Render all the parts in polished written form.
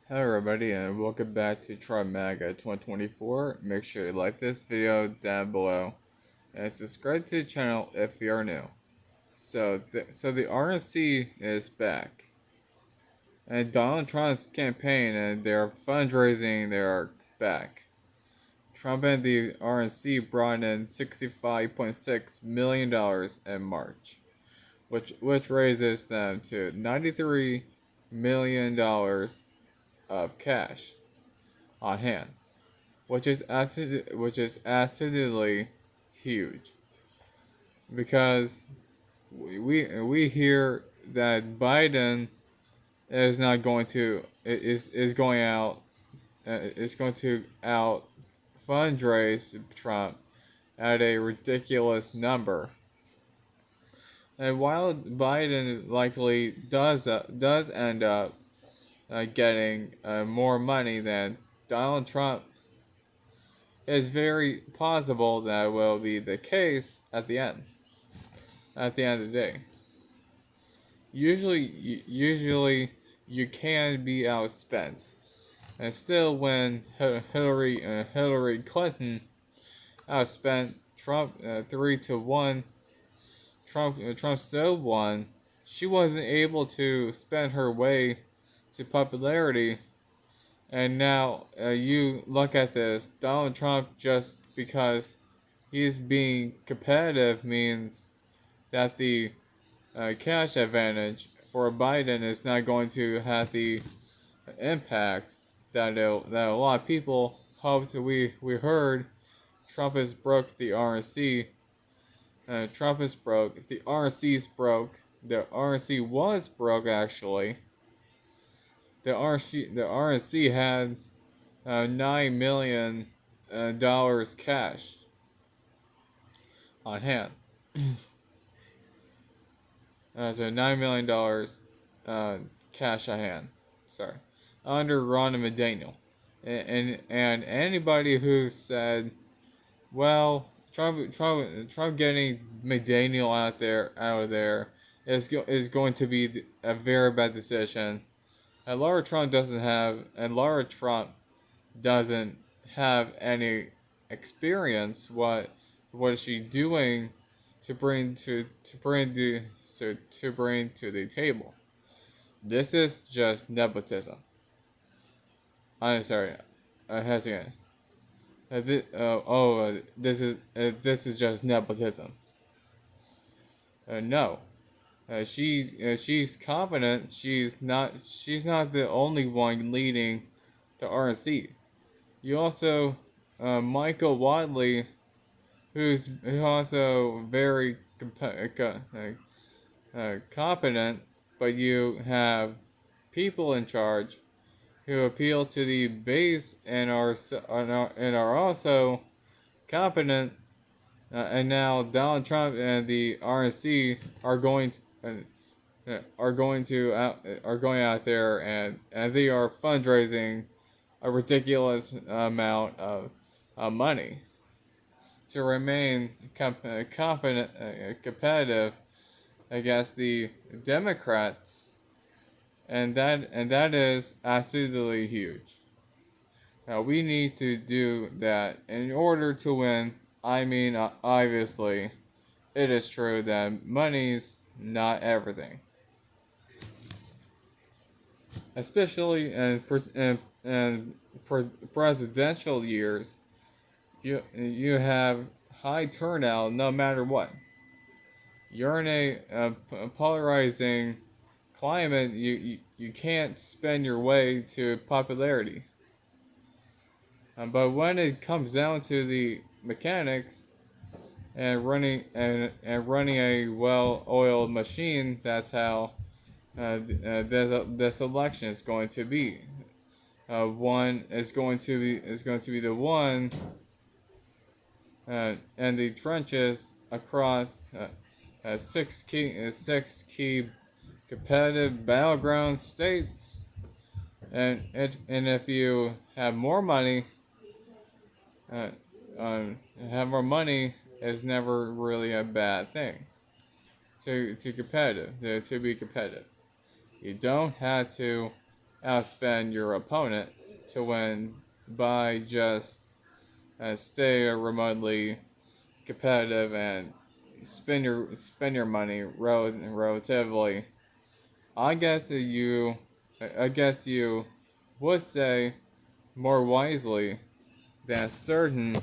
Hello everybody and welcome back to Trump MAGA 2024. Make sure you like this video down below and subscribe to the channel if you are new. So the RNC is back. And Donald Trump's campaign and their fundraising they are back. Trump and the RNC brought in $65.6 million in March, which raises them to $93 million of cash on hand, which is absolutely huge because we hear that Biden is not going to is going out is going to out fundraise Trump at a ridiculous number. And while Biden likely does end up getting more money than Donald Trump, it's very possible that will be the case at the end. At the end of the day, usually you can be outspent, and still, when Hillary Clinton outspent Trump 3-1, Trump still won. She wasn't able to spend her way to popularity, and now you look at this. Donald Trump, just because he's being competitive, means that the cash advantage for Biden is not going to have the impact that a lot of people hoped. We heard Trump has broke the RNC. Trump is broke. The RNC's broke. The RNC was broke actually. The RNC had $9 million cash on hand. So $9 million cash on hand. Sorry, under Ron McDaniel, and anybody who said, well, Trump getting McDaniel out of there is going to be a very bad decision. And Laura Trump doesn't have any experience. What is she doing to bring to the table? This is just nepotism. I'm sorry, hesitant. This is just nepotism. No, she's competent. She's not the only one leading the RNC. You also Michael Wadley, who's also very competent, but you have people in charge who appeal to the base and are also competent. And now Donald Trump and the RNC are going out there, and they are fundraising a ridiculous amount of money to remain competitive against the Democrats, and that is absolutely huge. Now we need to do that in order to win. I mean, obviously, it is true that money's not everything, especially in presidential years. You have high turnout no matter what. You're in a polarizing climate. You can't spend your way to popularity. But when it comes down to the mechanics and running a well-oiled machine, that's how this election is going to be. One is going to be the one and the trenches across six key competitive battleground states, and if you have more money, uh, have more money is never really a bad thing. To be competitive, you don't have to outspend your opponent to win by just stay remotely competitive and spend your money relatively. I guess that you would say more wisely that certain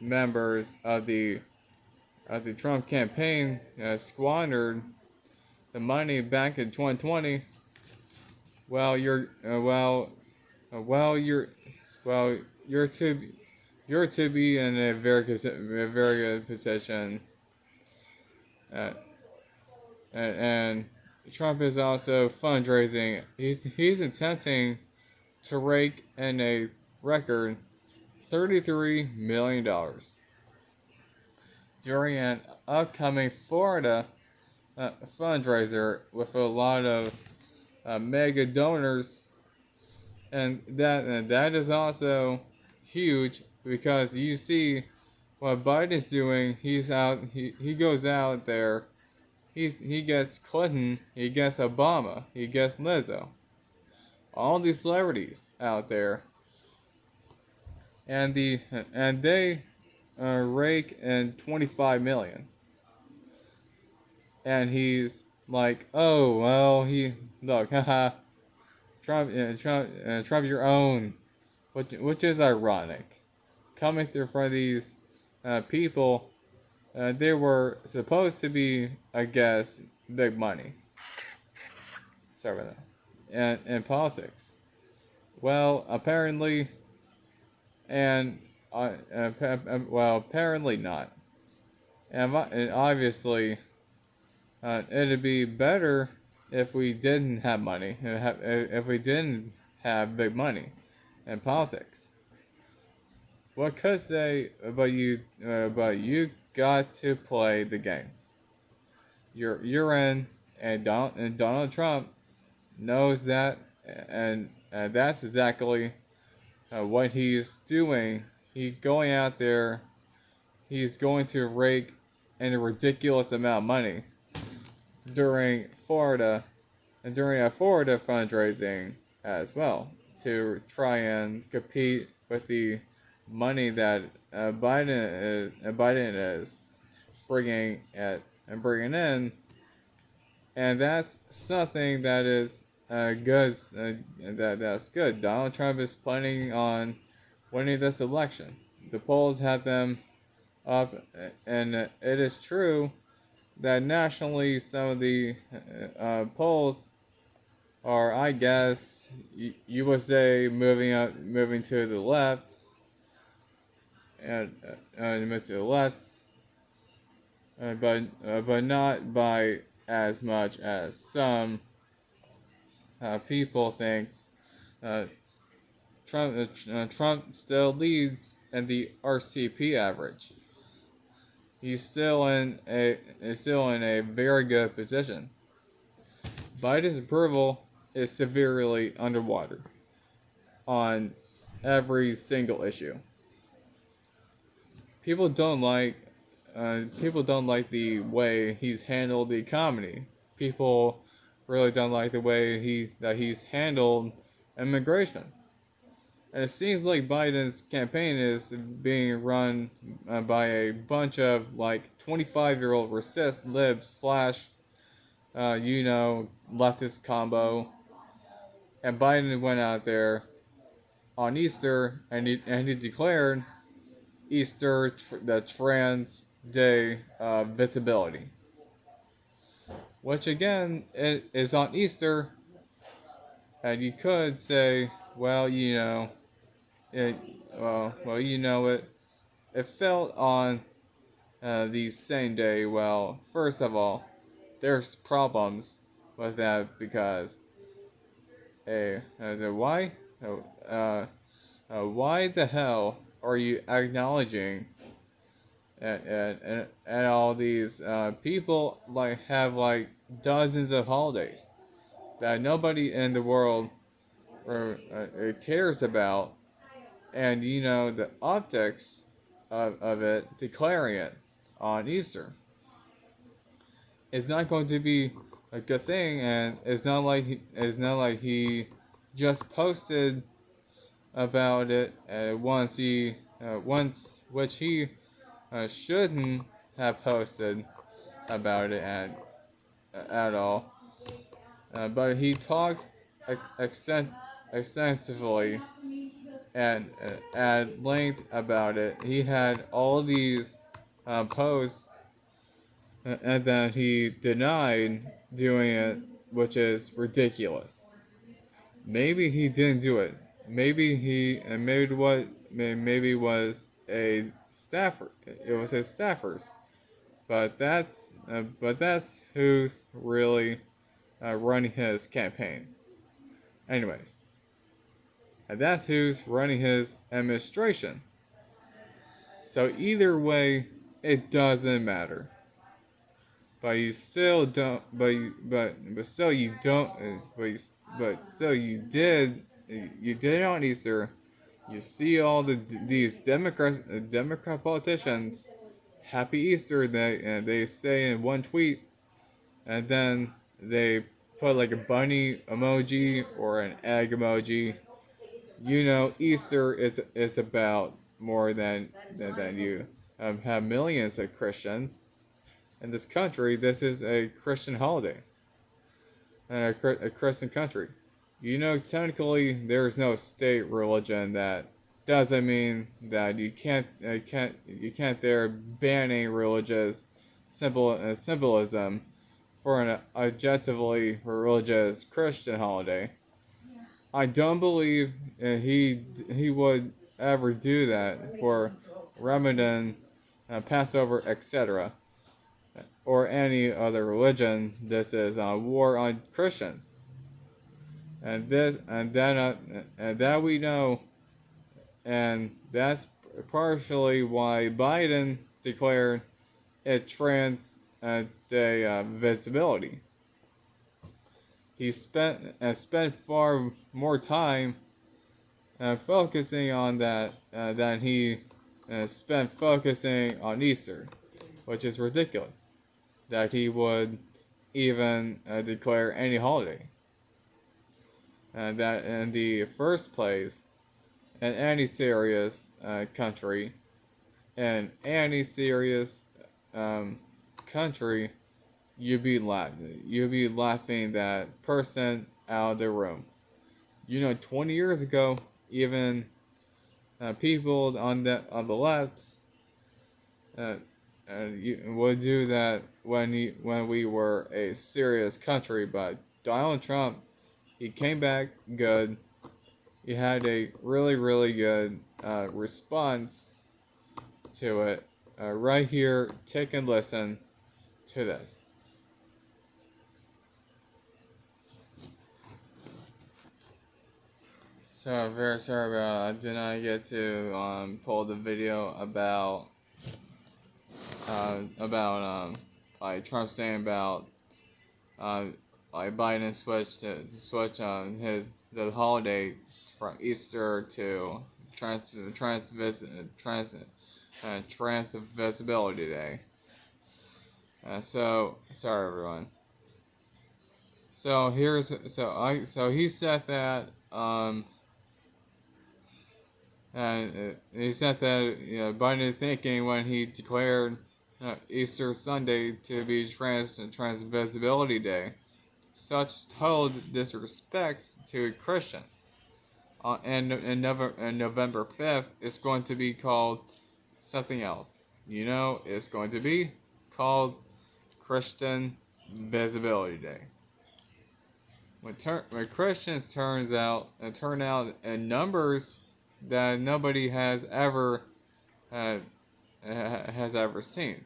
members of the Trump campaign squandered the money back in 2020. Well, well, well, you're to you're to be in a very good position, uh, and Trump is also fundraising. He's attempting to rake in a record $33 million during an upcoming Florida fundraiser with a lot of mega donors, and that is also huge because you see what Biden's doing. He goes out there. He gets Clinton. He gets Obama. He gets Lizzo. All these celebrities out there, and they rake in 25 million, and he's like, oh well, he look, haha, Trump your own, which is ironic. Coming through from these people, they were supposed to be, I guess, big money. Sorry about that. And in politics, well, apparently, and well, apparently not. And obviously, it'd be better if we didn't have money, if we didn't have big money in politics. What could say, but you got to play the game. You're in, and Donald Trump knows that, and that's exactly what he's doing. He's going out there. He's going to rake in a ridiculous amount of money during Florida and during a Florida fundraising as well to try and compete with the money that Biden is bringing in, and that's something that is good. That's good. Donald Trump is planning on winning this election. The polls have them up, and it is true that nationally some of the polls are, I guess, you would say moving to the left, and move to the left, but not by as much as some people thinks. Uh, Trump still leads in the RCP average. Is still in a very good position. Biden's approval is severely underwater on every single issue. People don't like people don't like the way he's handled the economy. People really don't like the way he's handled immigration. And it seems like Biden's campaign is being run by a bunch of like 25-year-old racist libs slash leftist combo. And Biden went out there on Easter and he declared Easter the Trans Day visibility, which again it is on Easter, and you could say, well, it, it felt on the same day. Well, first of all, there's problems with that because why? Why the hell are you acknowledging and all these people like have like dozens of holidays that nobody in the world cares about, and the optics of it declaring it on Easter is not going to be a good thing, and it's not like he just posted about it once which he shouldn't have posted about it at all. But he talked extensively and at length about it. He had all these posts, and then he denied doing it, which is ridiculous. Maybe he didn't do it. Maybe he and maybe was a staffer. It was his staffers. But that's who's really running his campaign. Anyways, and that's who's running his administration. So either way, it doesn't matter. But you still don't. But still you don't. But still you did. You did on Easter. You see all these Democrat politicians. Happy Easter. They say in one tweet, and then they put like a bunny emoji or an egg emoji. You know, Easter is about more than you have millions of Christians in this country. This is a Christian holiday and a Christian country. You know, technically, there's no state religion. That doesn't mean that you can't there banning religious symbolism for an objectively religious Christian holiday. I don't believe he would ever do that for Ramadan, Passover, etc., or any other religion. This is a war on Christians, and that we know, and that's partially why Biden declared it trans day visibility. He spent far more time focusing on that than he spent focusing on Easter, which is ridiculous that he would even declare any holiday. And that in the first place, in any serious country, in any serious um, country, you'd be laughing that person out of the room. You know, 20 years ago, even people on the left uh, would do that when we were a serious country. But Donald Trump, he came back good. He had a really good response to it. Right here, take and listen to this. So I'm very sorry about I did not get to pull the video about like Trump saying about uh, like Biden switch the holiday from Easter to trans visibility day. So sorry everyone. So he said that and he said that Biden thinking when he declared Easter Sunday to be trans visibility day, such total disrespect to Christians. And November 5th, it's going to be called something else. You know, it's going to be called Christian Visibility Day. When Christians turn out in numbers that nobody uh, has ever seen,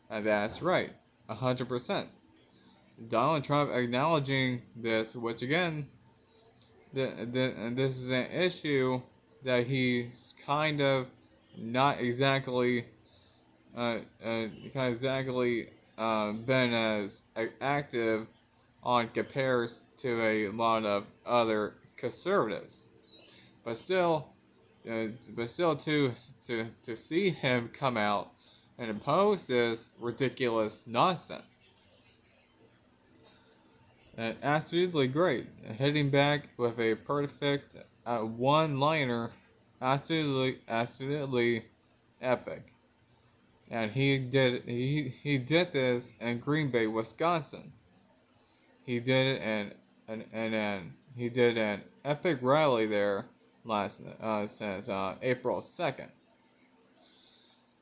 and that's right, 100%. Donald Trump acknowledging this, which again, and this is an issue that he's kind of not exactly, been as active on compares to a lot of other conservatives. But still, to see him come out and impose this ridiculous nonsense. and absolutely great, hitting back with a perfect one-liner, absolutely epic. And he did this in Green Bay, Wisconsin. He did it and he did an epic rally there last since April 2nd.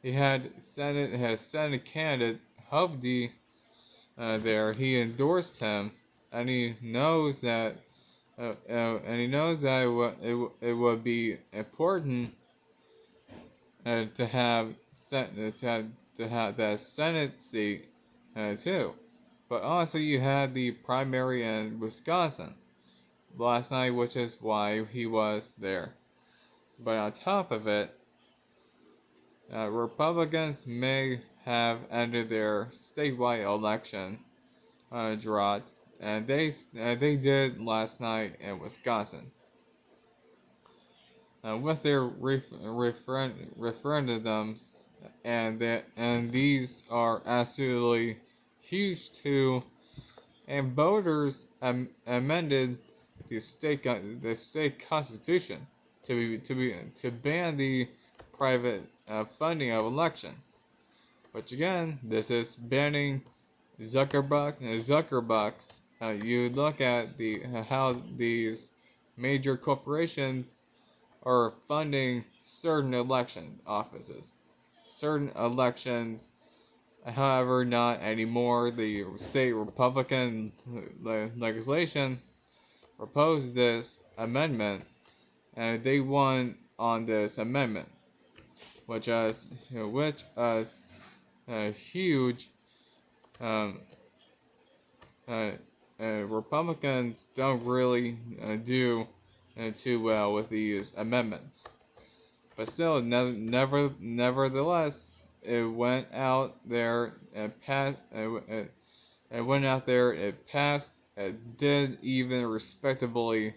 He had Senate candidate Hovde there. He endorsed him, and he knows that it would be important to have to have that Senate seat too. But also you had the primary in Wisconsin last night, which is why he was there. But on top of it, Republicans may have ended their statewide election drought, and they did last night in Wisconsin. With their referendums, and these are absolutely huge too. And voters amended the state constitution to ban the private funding of election. Which again, this is banning Zuckerbucks. You look at how these major corporations are funding certain election offices, certain elections. However, not anymore. The state Republican legislation proposed this amendment, and they won on this amendment, which is a huge. Um, uh, Republicans don't really do too well with these amendments. But still, nevertheless, it went out there and passed. It went out there. It passed. It did even respectably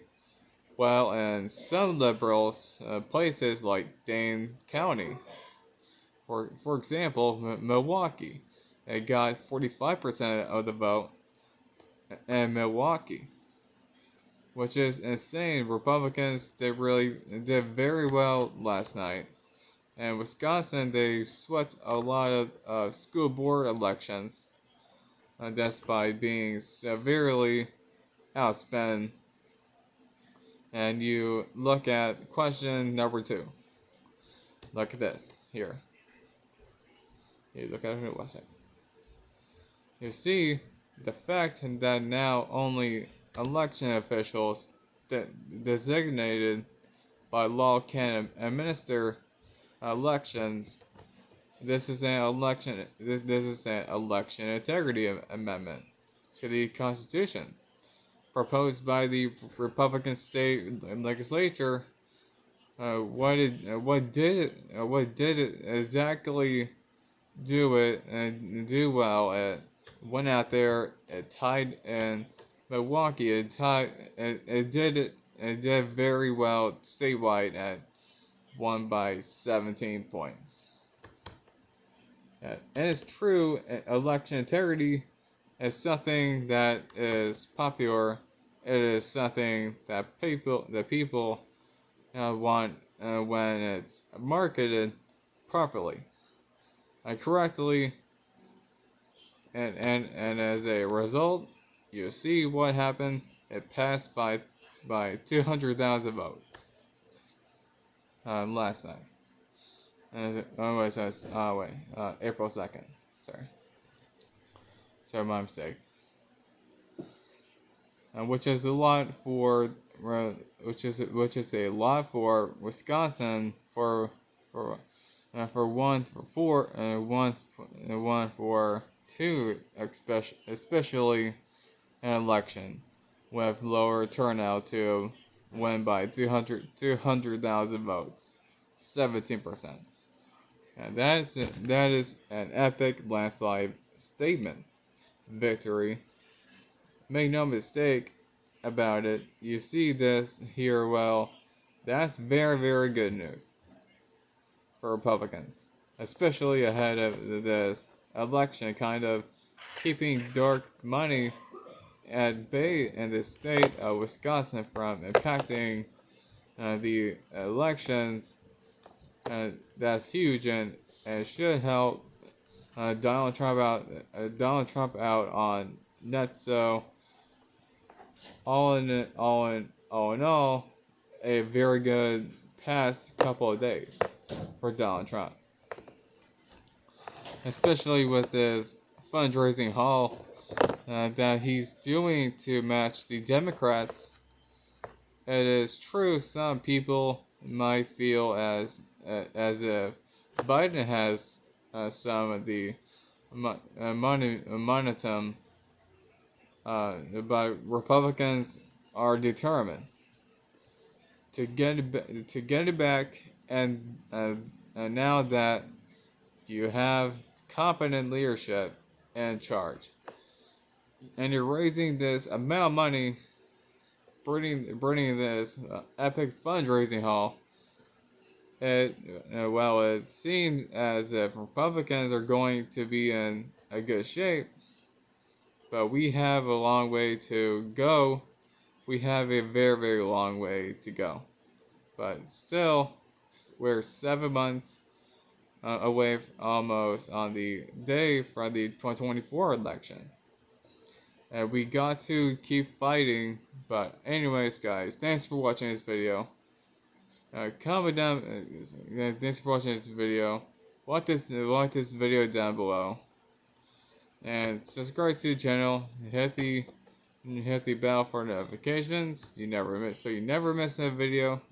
well in some liberals places like Dane County. For example, Milwaukee. It got 45% of the vote in Milwaukee, which is insane. Republicans did very well last night. And Wisconsin, they swept a lot of school board elections, despite being severely outspent. And you look at question number 2. Look at this here. You look at it website. You see the fact that now only election officials designated by law can administer elections. This is an election. This is an election integrity amendment to the Constitution, proposed by the Republican state legislature. What did it exactly do it and do well? It went out there. It tied in Milwaukee. It did very well statewide and won by 17 points. And it's true, election integrity is something that is popular. It is something that people want when it's marketed properly and correctly, and as a result, you see what happened. It passed by 200,000 votes last night. And April 2nd. Sorry, my mistake. Which is a lot for which is a lot for Wisconsin for one for four one for two, especially an election with lower turnout to win by 200,000 votes, 17%. And that is an epic landslide statement victory. Make no mistake about it. You see this here, well, that's very, very good news for Republicans, especially ahead of this election, kind of keeping dark money at bay in the state of Wisconsin from impacting the elections. That's huge, and should help Donald Trump out on net. So all in all, a very good past couple of days for Donald Trump, especially with this fundraising haul that he's doing to match the Democrats. It is true some people might feel as if Biden has some of the momentum, but Republicans are determined to get it back, and now that you have competent leadership in charge, and you're raising this amount of money, bringing this epic fundraising haul. It seems as if Republicans are going to be in a good shape, but we have a long way to go. We have a very, very long way to go. But still, we're 7 months away almost on the day for the 2024 election. And we got to keep fighting. But anyways, guys, thanks for watching this video. Comment down. Thanks for watching this video. Like this video down below, and subscribe to the channel. Hit the bell for notifications. You never miss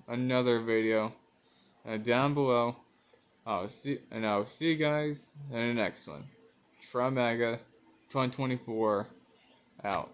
another video. Down below. I'll see you guys in the next one. Trump MAGA 2024 out.